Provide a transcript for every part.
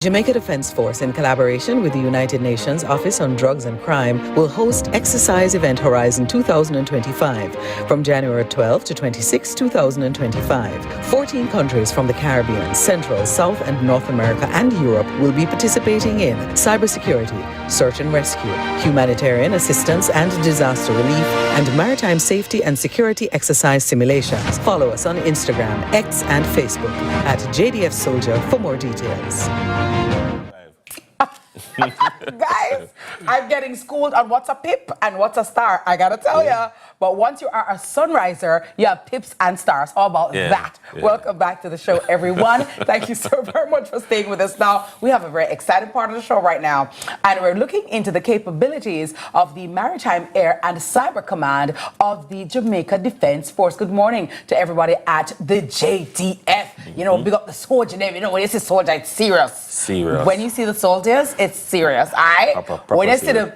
Jamaica Defence Force, in collaboration with the United Nations Office on Drugs and Crime, will host Exercise Event Horizon 2025 from January 12 to 26, 2025. 14 countries from the Caribbean, Central, South and North America and Europe will be participating in cybersecurity, search and rescue, humanitarian assistance and disaster relief, and maritime safety and security exercise simulations. Follow us on Instagram, X and Facebook at JDF Soldier for more details. Guys, I'm getting schooled on what's a pip and what's a star. I gotta tell ya. But once you are a sunriser, you have pips and stars. How about that? Yeah. Welcome back to the show, everyone. Thank you so very much for staying with us. Now, we have a very exciting part of the show right now, and we're looking into the capabilities of the Maritime, Air, and Cyber Command of the Jamaica Defence Force. Good morning to everybody at the JDF. You know, big up the soldier name. You know, when you see soldier, it's serious. Serious. When you see the soldiers, it's serious. Proper when you see the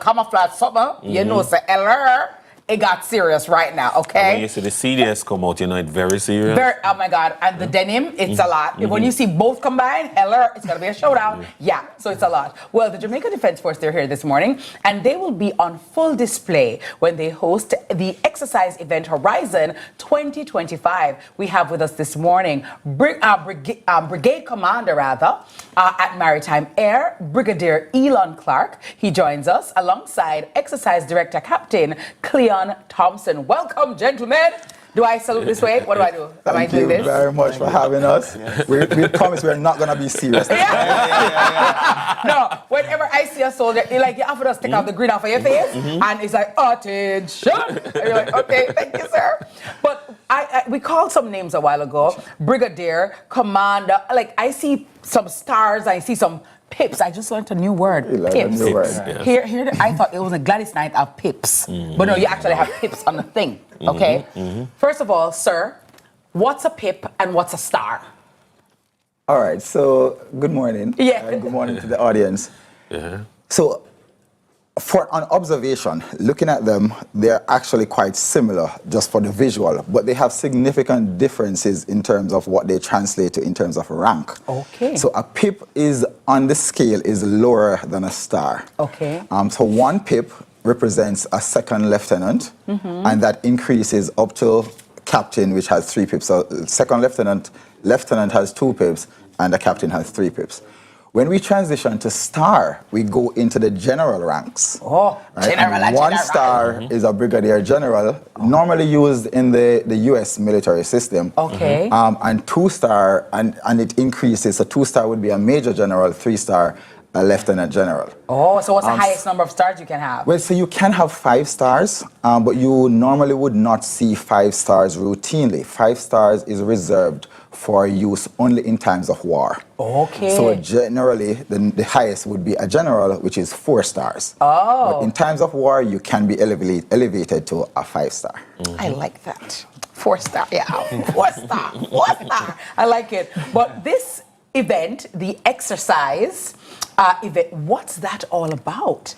camouflage summer, you know, it's a it got serious right now, okay? And when you see the CDS come out, you know it's very serious. Oh my God, and the denim, it's a lot. When you see both combined, it's gonna be a showdown. Yeah, so it's a lot. Well, the Jamaica Defence Force, they're here this morning, and they will be on full display when they host the Exercise Event Horizon 2025. We have with us this morning Brigade Commander, at Maritime Air, Brigadier Elon Clarke. He joins us alongside Exercise Director Captain Cleon Thompson. Welcome, gentlemen. Do I salute this way? What do I do? Thank you very much for having us. We promise we're not going to be serious. No, whenever I see a soldier, you offer us to take off the grin off of your face, and it's like, attention. And you're like, okay, thank you, sir. But we called some names a while ago. Brigadier, Commander. I see some stars, I see some pips. I just learned a new word. Pips. Here, I thought it was a Gladys night of pips. But no, you actually have pips on the thing. Okay? First of all, sir, what's a pip and what's a star? All right, so good morning. And good morning to the audience. So, for an observation, looking at them, they're actually quite similar just for the visual, but they have significant differences in terms of what they translate to in terms of rank. Okay. So a pip is on the scale is lower than a star. Okay. So one pip represents a second lieutenant, and that increases up to captain, which has 3 pips. So second lieutenant has 2 pips, and the captain has 3 pips. When we transition to star, we go into the general ranks. Oh, right? General. One star is a brigadier general, normally used in the U.S. military system. Okay. And 2-star, and it increases. So 2-star would be a major general, 3-star, a lieutenant general. Oh, so what's the highest number of stars you can have? Well, so you can have 5 stars, but you normally would not see 5 stars routinely. 5 stars is reserved for use only in times of war. Okay. So generally, the highest would be a general, which is 4 stars. Oh. But in times of war, you can be elevated to a 5-star. I like that. 4-star, yeah. 4-star, 4-star. I like it. But this event, the exercise event, what's that all about?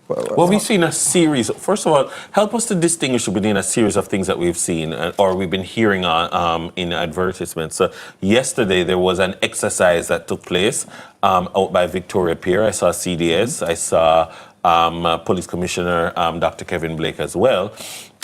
Well, we've seen a series. First of all, help us to distinguish between a series of things that we've seen or we've been hearing on in advertisements. So yesterday, there was an exercise that took place out by Victoria Pier. I saw CDS. I saw Police Commissioner Dr. Kevin Blake as well.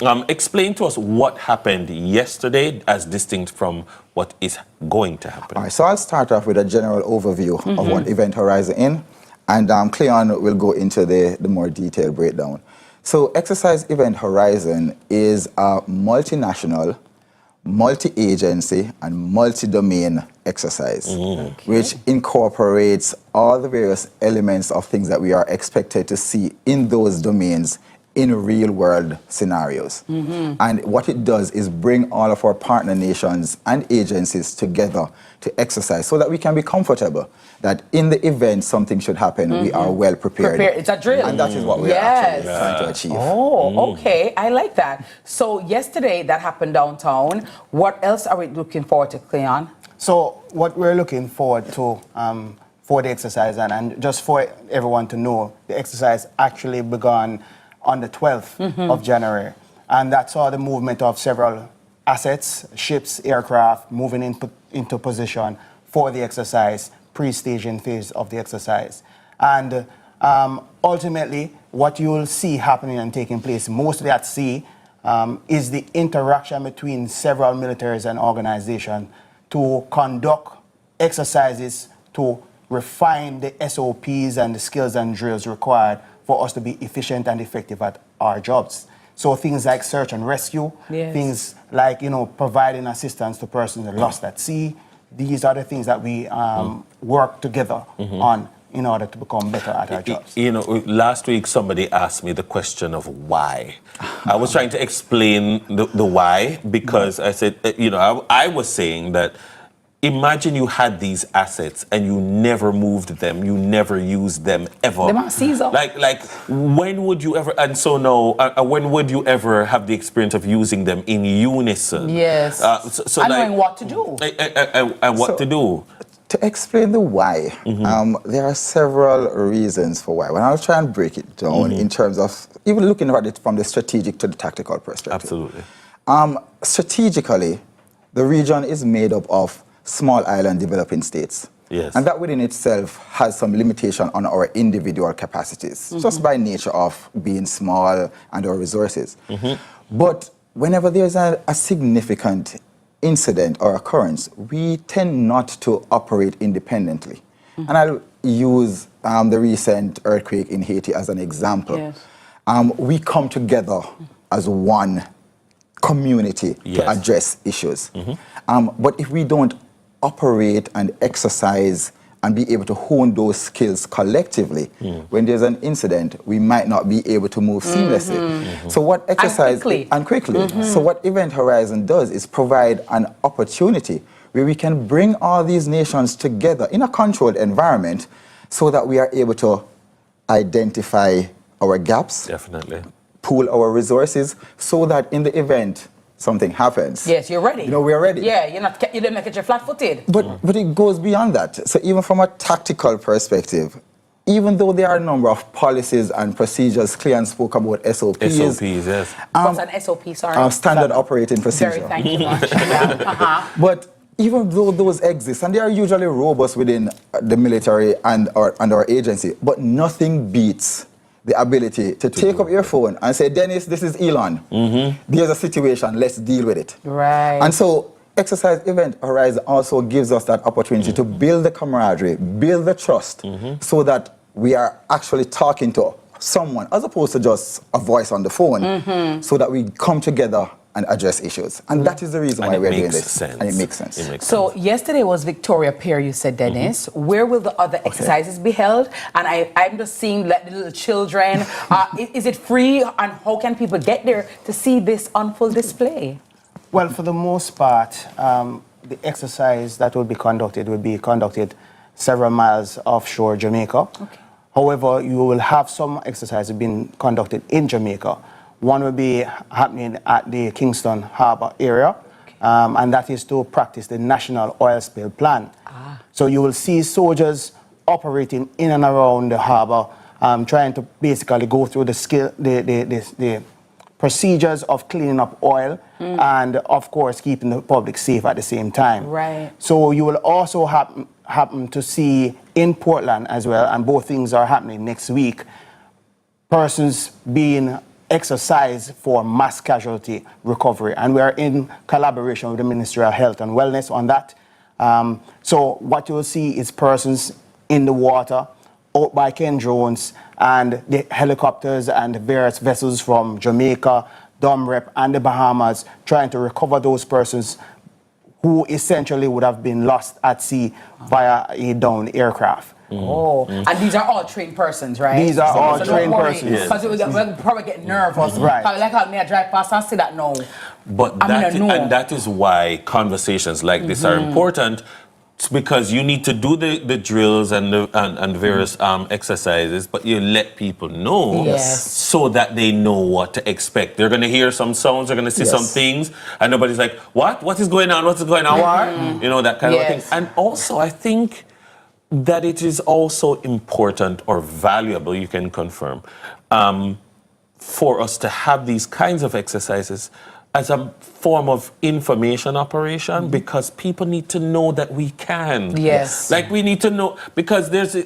Explain to us what happened yesterday as distinct from what is going to happen. All right, so I'll start off with a general overview of what Event Horizon is. And Cleon will go into the more detailed breakdown. So Exercise Event Horizon is a multinational, multi-agency, and multi-domain exercise, which incorporates all the various elements of things that we are expected to see in those domains in real-world scenarios. And what it does is bring all of our partner nations and agencies together to exercise so that we can be comfortable that in the event something should happen, we are well prepared. It's a drill. And that is what we are actually trying to achieve. Oh, okay. I like that. So yesterday that happened downtown. What else are we looking forward to, Cleon? So what we're looking forward to for the exercise, and just for everyone to know, the exercise actually began on the 12th of January. And that saw the movement of several assets, ships, aircraft, moving into position for the exercise pre-staging phase of the exercise. And ultimately, what you will see happening and taking place mostly at sea is the interaction between several militaries and organizations to conduct exercises to refine the SOPs and the skills and drills required for us to be efficient and effective at our jobs. So things like search and rescue, things like, providing assistance to persons lost at sea, these are the things that we work together on in order to become better at our jobs. Last week somebody asked me the question of why. I was trying to explain the why because I said, I was saying that imagine you had these assets and you never moved them, you never used them ever. Them on season. Like when would you ever? And so now, when would you ever have the experience of using them in unison? Yes. So and knowing what to do. And what to do. To explain the why, there are several reasons for why. When I'll try and break it down in terms of even looking at it from the strategic to the tactical perspective. Absolutely. Strategically, the region is made up of small island developing states. Yes. And that within itself has some limitation on our individual capacities, just by nature of being small and our resources. But whenever there's a significant incident or occurrence, we tend not to operate independently. And I'll use the recent earthquake in Haiti as an example. Yes. We come together as one community to address issues. But if we don't operate and exercise and be able to hone those skills collectively, when there's an incident, we might not be able to move seamlessly. So what exercise... And quickly. So what Event Horizon does is provide an opportunity where we can bring all these nations together in a controlled environment so that we are able to identify our gaps, pool our resources, so that in the event something happens. Yes, you're ready. We are ready. Yeah, you didn't make it your flat-footed. But it goes beyond that. So even from a tactical perspective, even though there are a number of policies and procedures, Cleon spoke about SOPs. SOPs, yes. What's an SOP, sorry? Standard operating procedure. Very, thank you much. But even though those exist, and they are usually robust within the military and our agency, but nothing beats the ability to take up your phone and say, Dennis, this is Elon. There's a situation, let's deal with it. Right. And so Exercise Event Horizon also gives us that opportunity to build the camaraderie, build the trust, so that we are actually talking to someone as opposed to just a voice on the phone, so that we come together and address issues. And that is the reason why we're doing this. And it makes sense. So yesterday was Victoria Pier, you said, Dennis. Where will the other exercises be held? And I'm just seeing the little children. Is it free? And how can people get there to see this on full display? Well, for the most part, the exercise that will be conducted several miles offshore Jamaica. However, you will have some exercises being conducted in Jamaica. One will be happening at the Kingston Harbour area, and that is to practice the National Oil Spill Plan. So you will see soldiers operating in and around the harbour, trying to basically go through the procedures of cleaning up oil and, of course, keeping the public safe at the same time. Right. So you will also happen to see in Portland as well, and both things are happening next week, persons being exercise for mass casualty recovery, and we are in collaboration with the Ministry of Health and Wellness on that. So what you'll see is persons in the water, out by Ken drones, and the helicopters and the various vessels from Jamaica, Dumrep, and the Bahamas trying to recover those persons who essentially would have been lost at sea via a downed aircraft. And these are all trained persons, right? These are all trained persons. Because we'll probably get nervous. Right. Like how me I drive past and see that now. But that is why conversations like this are important. It's because you need to do the drills and the various exercises, but you let people know so that they know what to expect. They're going to hear some sounds, they're going to see some things, and nobody's like, what? What is going on? What's going on? You know, that kind of thing. And also, I think that it is also important or valuable, you can confirm, for us to have these kinds of exercises as a form of information operation because people need to know that we can. Yes. Like we need to know because there's,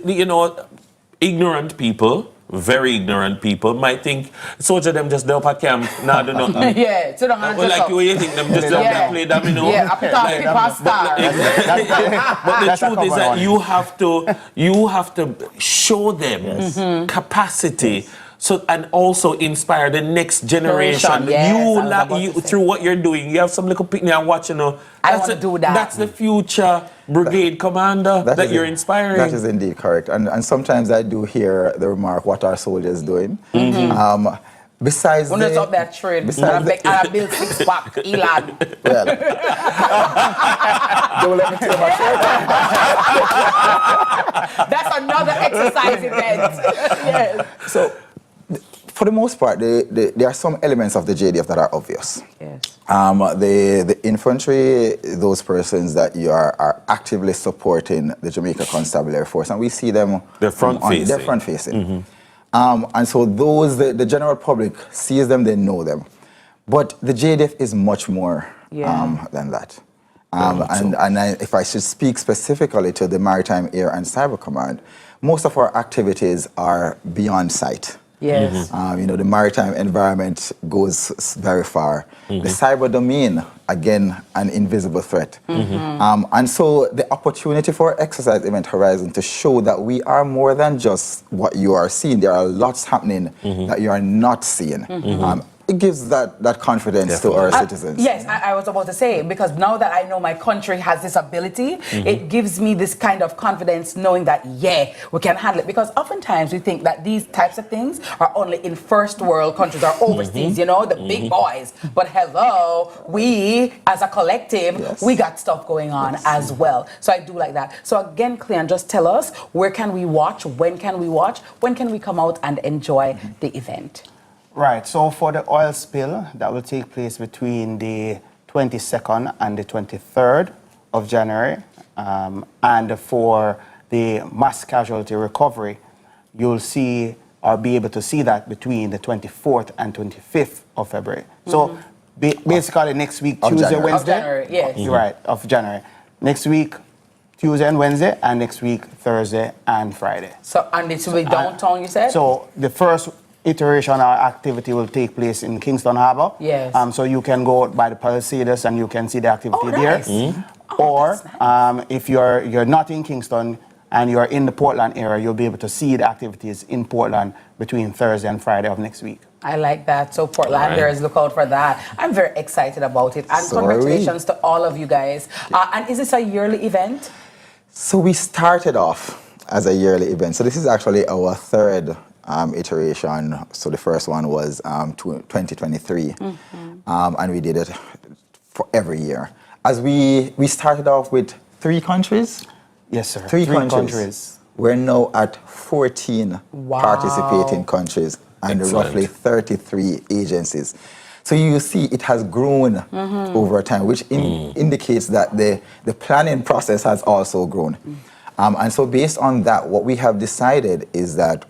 ignorant people, very ignorant people might think soldier them just up at camp, nah do nothing. Yeah, so don't Well, like you think them just down there play domino. Yeah, up top, people star. But the truth is that you have to show them capacity. So and also inspire the next generation. Yes, You through what you're doing, you have some little picnic and watching. I want to do that. That's the future brigade commander that you're inspiring. That is indeed correct. And sometimes I do hear the remark, what are soldiers doing? Besides when it's up that trade, and I build 6-pack, Elon. Well, don't let me tell my story. That's another exercise event. Yes. So, for the most part, there are some elements of the JDF that are obvious. Yes. The infantry, those persons that you are actively supporting the Jamaica Constabulary Force, and we see them. They're front-facing. They're front-facing. And so those, the general public sees them, they know them. But the JDF is much more than that. If I should speak specifically to the Maritime, Air and Cyber Command, most of our activities are beyond sight. Yes. The maritime environment goes very far. The cyber domain, again, an invisible threat. And so the opportunity for Exercise Event Horizon to show that we are more than just what you are seeing. There are lots happening that you are not seeing. It gives that confidence to our citizens. Yes, I was about to say, because now that I know my country has this ability, it gives me this kind of confidence knowing that, we can handle it. Because oftentimes we think that these types of things are only in first world countries or overseas, the big boys. But hello, we as a collective, we got stuff going on as well. So I do like that. So again, Cleon, just tell us, where can we watch? When can we watch? When can we come out and enjoy the event? Right, so for the oil spill, that will take place between the 22nd and the 23rd of January. And for the mass casualty recovery, you'll see or be able to see that between the 24th and 25th of February. So basically next week, Tuesday, Wednesday. Of January, yes. Right, of January. Next week, Tuesday and Wednesday, and next week, Thursday and Friday. So, and it will be downtown, you said? So the first iteration or activity will take place in Kingston Harbour. Yes. So you can go out by the Palisades and you can see the activity there. Nice. Or if you're not in Kingston and you're in the Portland area, you'll be able to see the activities in Portland between Thursday and Friday of next week. I like that. So Portlanders, look out for that. I'm very excited about it. And congratulations to all of you guys. And is this a yearly event? So we started off as a yearly event. So this is actually our third iteration. So the first one was 2023, and we did it for every year. As we started off with 3 countries. Yes, sir. 3 countries. We're now at 14 participating countries and roughly 33 agencies. So you see it has grown over time, which indicates that the planning process has also grown. And so based on that, what we have decided is that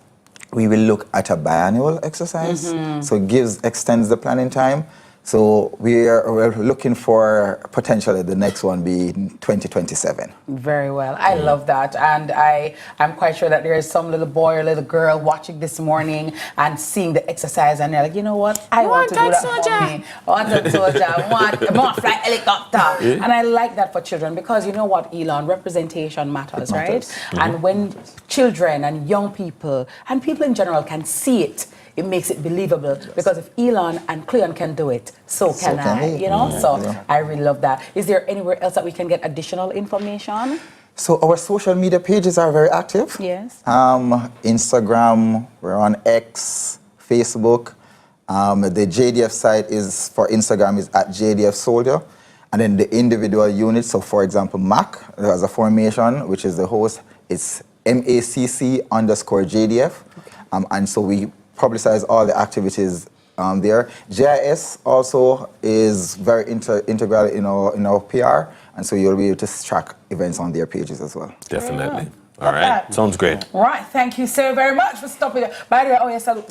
we will look at a biannual exercise, so it extends the planning time. So we're looking for potentially the next one be 2027. Very well. I love that. And I'm quite sure that there is some little boy or little girl watching this morning and seeing the exercise and they're like, you know what? I want to do that for me. I want that soldier. I want to fly helicopter. And I like that for children because you know what, Elon, representation matters, right? And when children and young people and people in general can see it, it makes it believable because if Elon and Cleon can do it, so can I, So I really love that. Is there anywhere else that we can get additional information? So our social media pages are very active. Yes. Instagram, we're on X, Facebook. The JDF site is for Instagram is at JDF Soldier. And then the individual units, so for example, MAC, there's a formation, which is the host, it's MACC_JDF. And so we publicize all the activities there. GIS also is very integral in our PR, and so you'll be able to track events on their pages as well. Definitely. All right. Sounds great. Right, thank you so very much for stopping. By the way, oh yes, I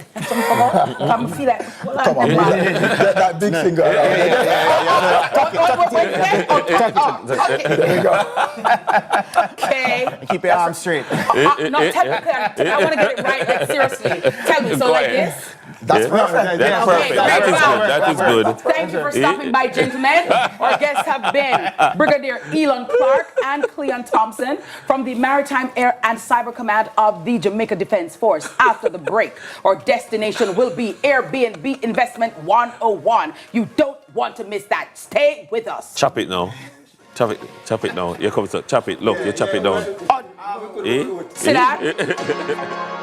come feel like. Come on, that big finger. Okay. Keep your arms straight. No, tell me, I want to get it right. Like, seriously, tell me. So like this. That's perfect. That's perfect. That is good. That is good. Thank you for stopping by, gentlemen. Our guests have been Brigadier Elon Clarke and Cleon Thompson from the Maritime, Air and Cyber Command of the Jamaica Defense Force. After the break, our destination will be Airbnb Investment 101. You don't want to miss that. Stay with us. Chop it now. Chop it now. You come to chop it. Look, you chop it down. See that?